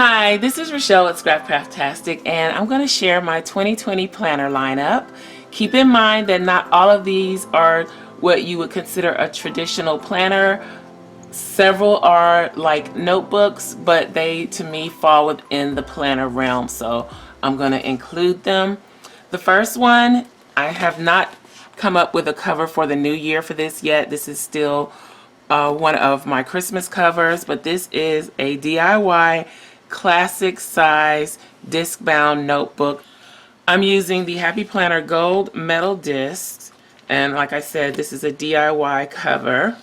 Hi, this is Rachelle at Scrapcraftastic, and I'm going to share my 2020 planner lineup. Keep in mind that not all of these are what you would consider a traditional planner. Several are like notebooks, but they to me fall within the planner realm, so I'm going to include them. The first one, I have not come up with a cover for the new year for this yet. This is still one of my Christmas covers, but this is a DIY classic size disc bound notebook. I'm using the Happy Planner Gold metal discs, and like I said, this is a DIY cover.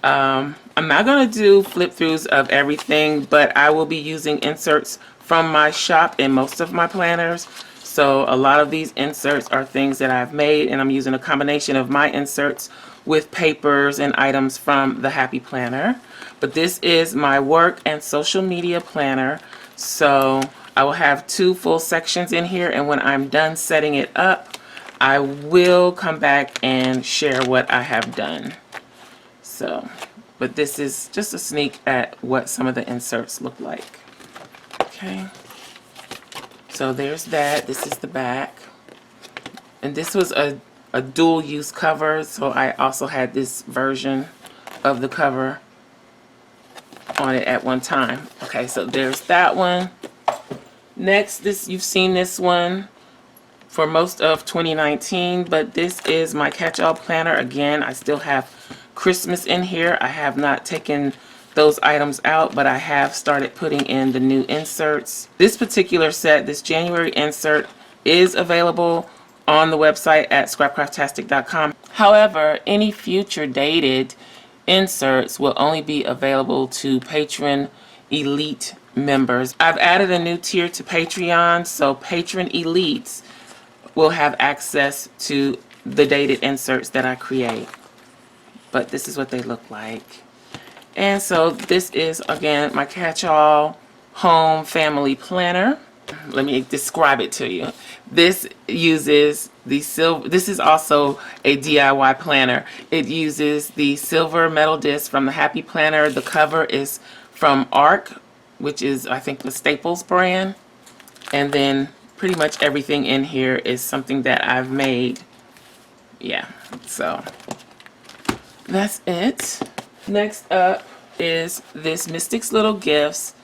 I'm not going to do flip throughs of everything, but I will be using inserts from my shop in most of my planners. So a lot of these inserts are things that I've made, and I'm using a combination of my inserts with papers and items from the Happy Planner. But this is my work and social media planner. So I will have two full sections in here, and when I'm done setting it up, I will come back and share what I have done. So, but this is just a sneak at what some of the inserts look like. Okay. So there's that. This is the back. And this was a dual use cover, so I also had this version of the cover on it at one time. Okay, so there's that one. Next, you've seen this one for most of 2019, but this is my catch-all planner. Again, I still have Christmas in here. I have not taken those items out, but I have started putting in the new inserts. This particular set, this January insert, is available on the website at scrapcraftastic.com. However, any future dated inserts will only be available to Patron Elite members. I've added a new tier to Patreon, so Patron Elites will have access to the dated inserts that I create. But this is what they look like. And so this is, again, my catch-all home family planner. Let me describe it to you. This uses the silver. This is also a DIY planner. It uses the silver metal disc from the Happy Planner. The cover is from ARC, which is, I think, the Staples brand. And then pretty much everything in here is something that I've made. Yeah, so that's it. Next up is this Mystics Little Gifts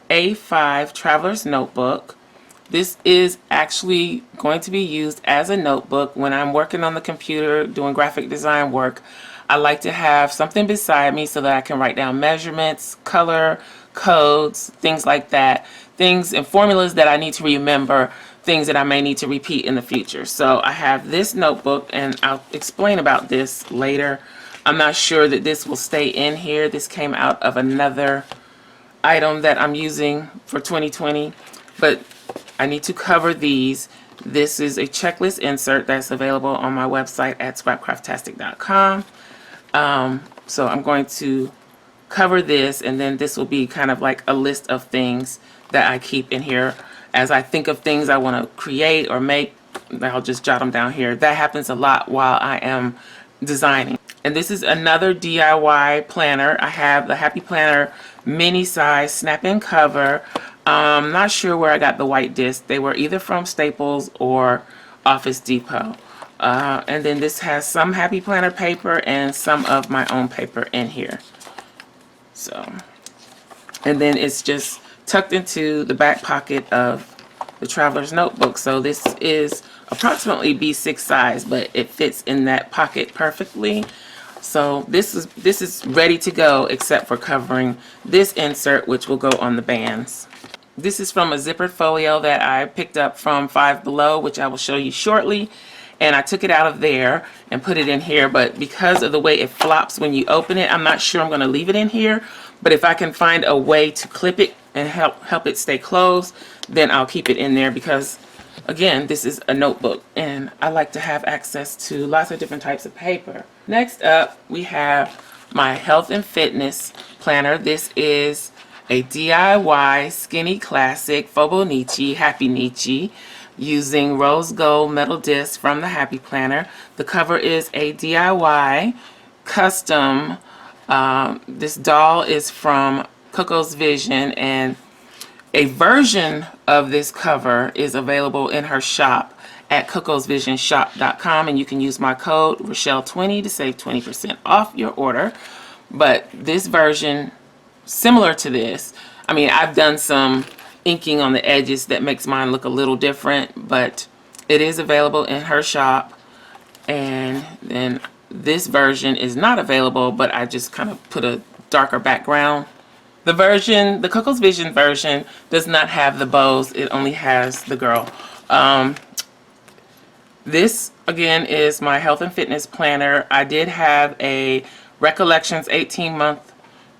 A5 Traveler's Notebook. This is actually going to be used as a notebook when I'm working on the computer doing graphic design work. I like to have something beside me so that I can write down measurements, color, codes, things like that. Things and formulas that I need to remember, things that I may need to repeat in the future. So I have this notebook, and I'll explain about this later. I'm not sure that this will stay in here. This came out of another item that I'm using for 2020, but I need to cover these. This is a checklist insert that's available on my website at scrapcraftastic.com. So I'm going to cover this, and then this will be kind of like a list of things that I keep in here. As I think of things I want to create or make, I'll just jot them down here. That happens a lot while I am designing. And this is another DIY planner. I have the Happy Planner mini size snap-in cover. I'm not sure where I got the white disc. They were either from Staples or Office Depot. And then this has some Happy Planner paper and some of my own paper in here. So, and then it's just tucked into the back pocket of the Traveler's Notebook. So this is approximately B6 size, but it fits in that pocket perfectly. So this is ready to go, except for covering this insert, which will go on the bands. This is from a zippered folio that I picked up from Five Below, which I will show you shortly. And I took it out of there and put it in here, but because of the way it flops when you open it, I'm not sure I'm going to leave it in here. But if I can find a way to clip it and help it stay closed, then I'll keep it in there, because again, this is a notebook and I like to have access to lots of different types of paper. Next up, we have my health and fitness planner. This is a DIY skinny classic Fobonichi Happy Nichi using rose gold metal disc from the Happy Planner. The cover is a DIY custom. This doll is from Coco's Vision, and A version of this cover is available in her shop at cocosvisionshop.com, and you can use my code Rachelle20 to save 20% off your order. But this version, similar to this, I mean, I've done some inking on the edges that makes mine look a little different, but it is available in her shop. And then this version is not available, but I just kind of put a darker background. The Coco's Vision version does not have the bows. It only has the girl. This, again, is my health and fitness planner. I did have a Recollections 18-month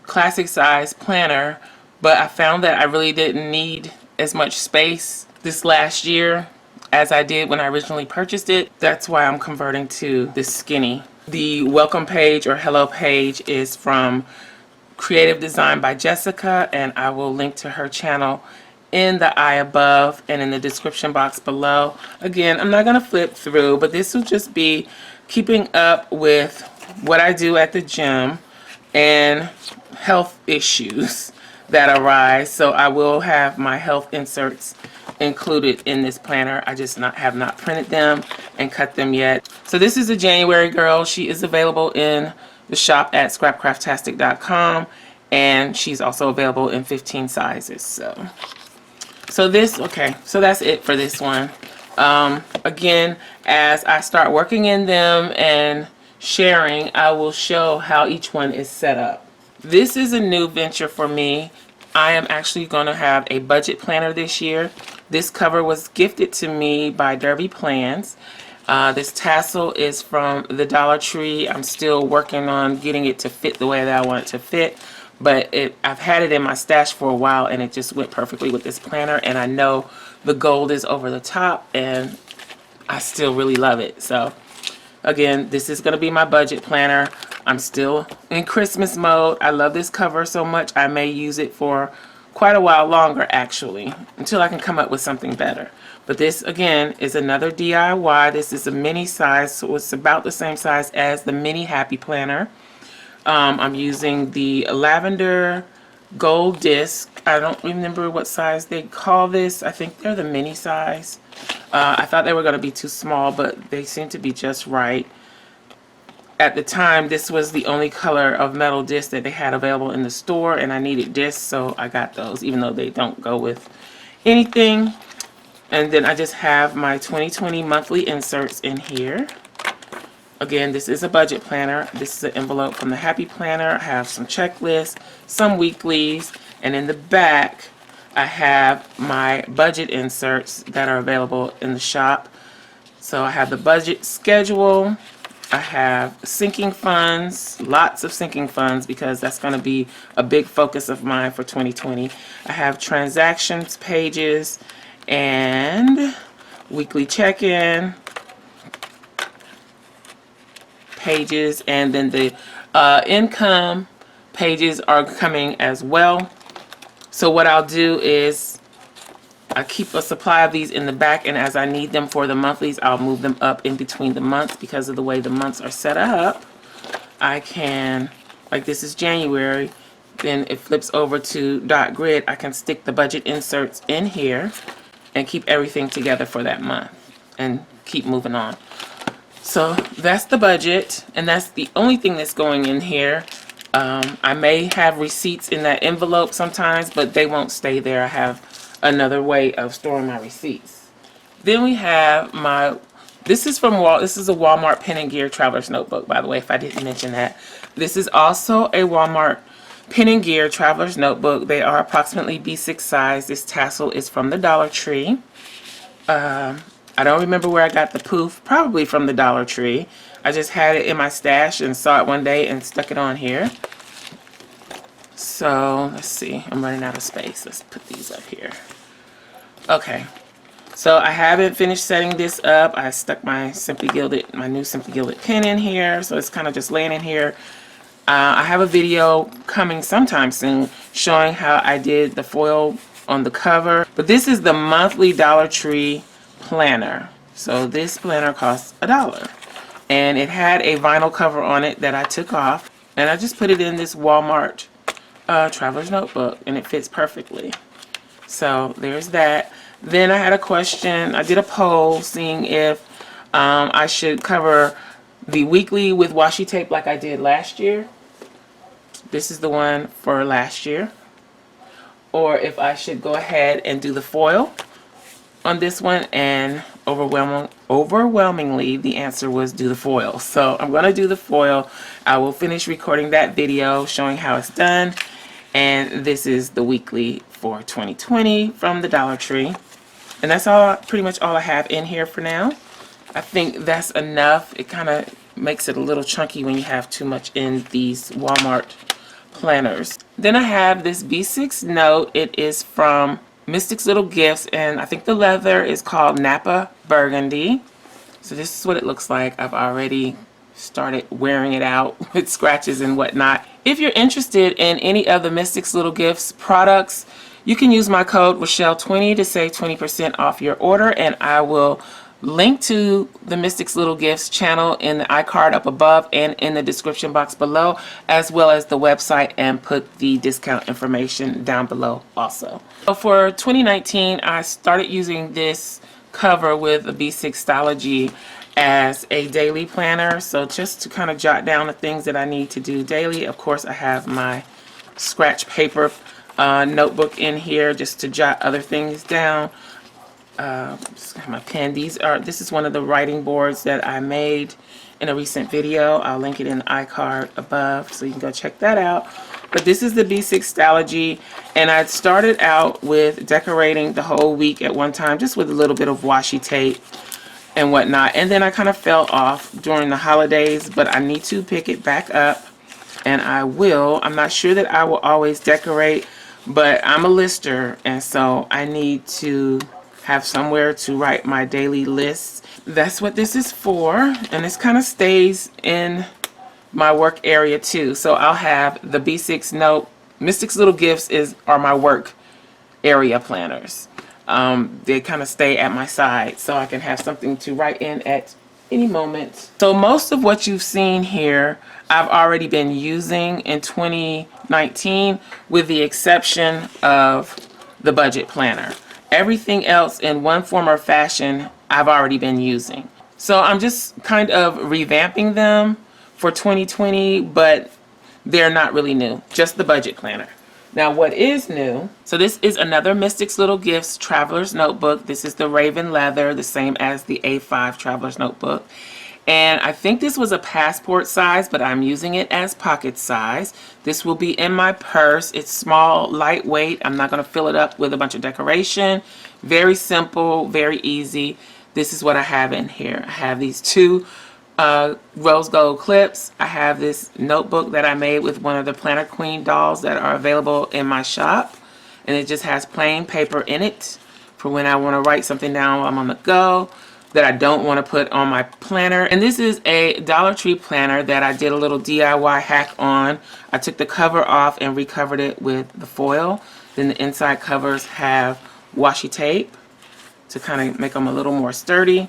classic size planner, but I found that I really didn't need as much space this last year as I did when I originally purchased it. That's why I'm converting to this skinny. The welcome page or hello page is from Creative Design by Jessica, and I will link to her channel in the eye above and in the description box below. Again, I'm not going to flip through, but this will just be keeping up with what I do at the gym and health issues that arise. So I will have my health inserts included in this planner. I just have not printed them and cut them yet. So this is a January girl. She is available in the shop at Scrapcraftastic.com, and she's also available in 15 sizes. So that's it for this one. Again, as I start working in them and sharing, I will show how each one is set up. This is a new venture for me. I am actually going to have a budget planner this year. This cover was gifted to me by Derby Plans. This tassel is from the Dollar Tree. I'm still working on getting it to fit the way that I want it to fit, but I've had it in my stash for a while, and it just went perfectly with this planner, and I know the gold is over the top, and I still really love it. So again, this is going to be my budget planner. I'm still in Christmas mode. I love this cover so much I may use it for quite a while longer, actually, until I can come up with something better. But this, again, is another DIY. This is a mini size, so it's about the same size as the mini Happy Planner. I'm using the lavender gold disc. I don't remember what size they call this. I think they're the mini size. I thought they were going to be too small, but they seem to be just right. At the time, this was the only color of metal disc that they had available in the store, and I needed discs, so I got those, even though they don't go with anything. And then I just have my 2020 monthly inserts in here. Again, this is a budget planner. This is an envelope from the Happy Planner. I have some checklists, some weeklies, and in the back I have my budget inserts that are available in the shop. So I have the budget schedule. I have sinking funds, lots of sinking funds, because that's going to be a big focus of mine for 2020. I have transactions pages and weekly check-in pages, and then the income pages are coming as well. So what I'll do is I keep a supply of these in the back, and as I need them for the monthlies, I'll move them up in between the months. Because of the way the months are set up, I can, like this is January, then it flips over to dot grid. I can stick the budget inserts in here and keep everything together for that month and keep moving on. So that's the budget, and that's the only thing that's going in here. I may have receipts in that envelope sometimes, but they won't stay there. I have another way of storing my receipts. Then we have this is a Walmart Pen and Gear Traveler's Notebook, by the way, if I didn't mention that. This is also a Walmart Pen and Gear Traveler's Notebook. They are approximately B6 size. This tassel is from the Dollar Tree. I don't remember where I got the poof, probably from the Dollar Tree. I just had it in my stash and saw it one day and stuck it on here. So let's see, I'm running out of space. Let's put these up here. Okay, so I haven't finished setting this up. I stuck my new Simply Gilded pen in here, so it's kind of just laying in here. I have a video coming sometime soon showing how I did the foil on the cover. But this is the monthly Dollar Tree planner. So this planner costs $1, and it had a vinyl cover on it that I took off, and I just put it in this Walmart Traveler's Notebook, and it fits perfectly. So there's that. Then I had a question. I did a poll seeing if I should cover the weekly with washi tape like I did last year. This is the one for last year. Or if I should go ahead and do the foil on this one, and overwhelmingly the answer was do the foil. So I'm going to do the foil. I will finish recording that video showing how it's done. And this is the weekly for 2020 from the Dollar Tree. And that's all, pretty much all I have in here for now. I think that's enough. It kind of makes it a little chunky when you have too much in these Walmart planners. Then I have this B6 note. It is from Mystic's Little Gifts, and I think the leather is called Napa Burgundy. So this is what it looks like. I've already started wearing it out with scratches and whatnot. If you're interested in any of the Mystic's Little Gifts products, you can use my code Rachelle20 to save 20% off your order, and I will link to the Mystic's Little Gifts channel in the iCard up above and in the description box below, as well as the website, and put the discount information down below also. So for 2019, I started using this cover with a B6 Stylogy as a daily planner. So just to kind of jot down the things that I need to do daily. Of course, I have my scratch paper notebook in here just to jot other things down. Just have my pen. This is one of the writing boards that I made in a recent video. I'll link it in the iCard above so you can go check that out. But this is the B6 Stylogy, and I started out with decorating the whole week at one time just with a little bit of washi tape and whatnot, and then I kind of fell off during the holidays, but I need to pick it back up, and I will. I'm not sure that I will always decorate, but I'm a lister, and so I need to have somewhere to write my daily lists. That's what this is for, and this kind of stays in my work area too. So I'll have the B6 note. Mystic's Little Gifts are my work area planners. They kind of stay at my side so I can have something to write in at any moment. So most of what you've seen here I've already been using in 2019, with the exception of the budget planner. Everything else in one form or fashion I've already been using. So I'm just kind of revamping them for 2020, but they're not really new, just the budget planner. Now what is new, so this is another Mystic's Little Gifts Traveler's Notebook. This is the Raven Leather, the same as the A5 Traveler's Notebook. And I think this was a passport size, but I'm using it as pocket size. This will be in my purse. It's small, lightweight. I'm not going to fill it up with a bunch of decoration. Very simple, very easy. This is what I have in here. I have these two rose gold clips. I have this notebook that I made with one of the Planner Queen dolls that are available in my shop, and it just has plain paper in it for when I want to write something down while I'm on the go that I don't want to put on my planner. And this is a Dollar Tree planner that I did a little DIY hack on. I took the cover off and recovered it with the foil. Then the inside covers have washi tape to kind of make them a little more sturdy.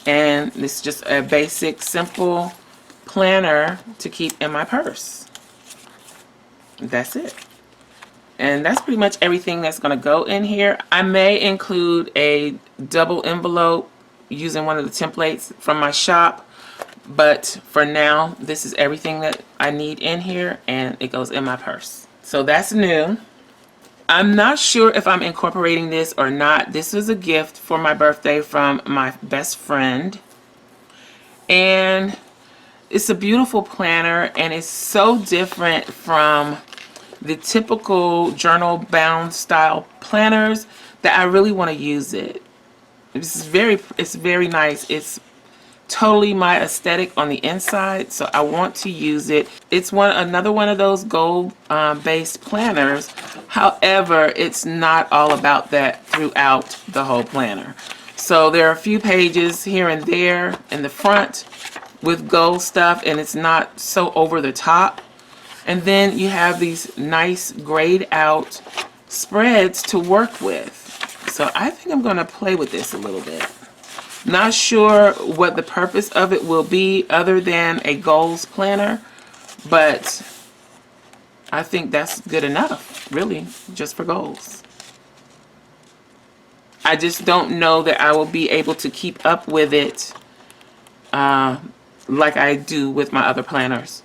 And this is just a basic, simple planner to keep in my purse. That's it. And that's pretty much everything that's going to go in here. I may include a double envelope using one of the templates from my shop. But for now, this is everything that I need in here, and it goes in my purse. So that's new. I'm not sure if I'm incorporating this or not. This was a gift for my birthday from my best friend. And it's a beautiful planner, and it's so different from the typical journal bound style planners that I really want to use it. It's very nice. It's totally my aesthetic on the inside, so I want to use it. It's another one of those gold based planners. However, it's not all about that throughout the whole planner. So there are a few pages here and there in the front with gold stuff, and it's not so over the top. And then you have these nice grayed out spreads to work with. So I think I'm going to play with this a little bit. Not sure what the purpose of it will be other than a goals planner, but I think that's good enough, really, just for goals. I just don't know that I will be able to keep up with it like I do with my other planners.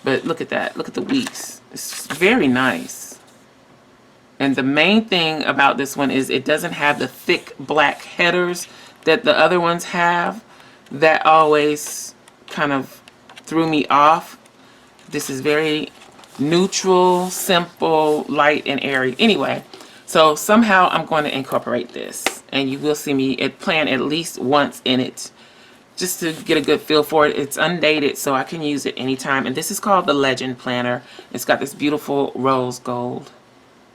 But look at that. Look at the weeks. It's very nice. And the main thing about this one is it doesn't have the thick black headers that the other ones have. That always kind of threw me off. This is very neutral, simple, light, and airy. Anyway, so somehow I'm going to incorporate this. And you will see me plan at least once in it, just to get a good feel for it. It's undated, so I can use it anytime. And this is called the Legend Planner. It's got this beautiful rose gold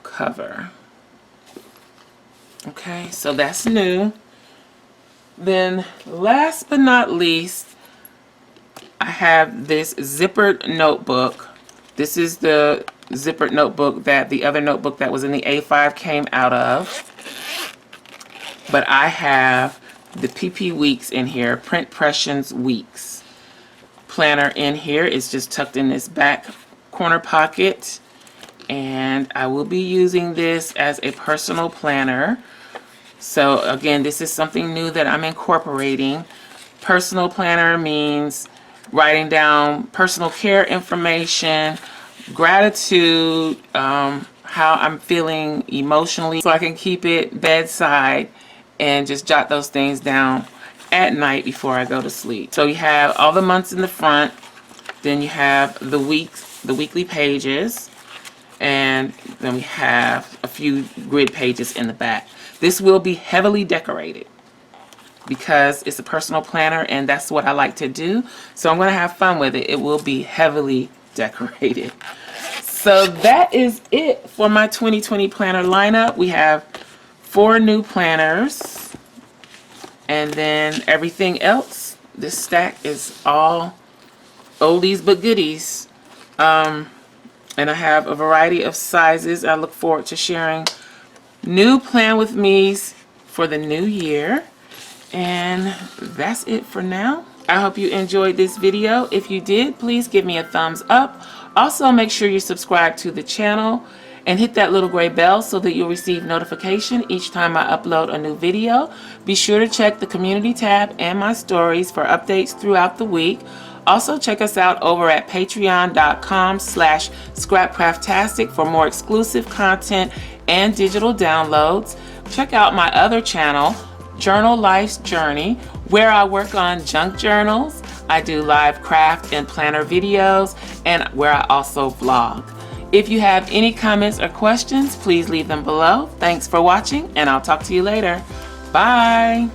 cover. Okay, so that's new. Then last but not least, I have this Zippered Notebook. This is the Zippered Notebook that the other notebook that was in the A5 came out of. But I have the PP Weeks in here, Print Pressions Weeks planner in here. It's just tucked in this back corner pocket. And I will be using this as a personal planner. So again, this is something new that I'm incorporating. Personal planner means writing down personal care information, gratitude, how I'm feeling emotionally, so I can keep it bedside and just jot those things down at night before I go to sleep. So you have all the months in the front, then you have the weeks, the weekly pages, and then we have a few grid pages in the back. This will be heavily decorated because it's a personal planner and that's what I like to do. So I'm going to have fun with it. It will be heavily decorated. So that is it for my 2020 planner lineup. We have 4 new planners, and then everything else, this stack is all oldies but goodies. And I have a variety of sizes. I look forward to sharing new plan with me's for the new year. And that's it for now. I hope you enjoyed this video. If you did, please give me a thumbs up. Also, make sure you subscribe to the channel and hit that little gray bell so that you'll receive notification each time I upload a new video. Be sure to check the community tab and my stories for updates throughout the week. Also, check us out over at patreon.com/Scrapcraftastic for more exclusive content and digital downloads. Check out my other channel, Journal Life's Journey, where I work on junk journals. I do live craft and planner videos, and where I also vlog. If you have any comments or questions, please leave them below. Thanks for watching, and I'll talk to you later. Bye.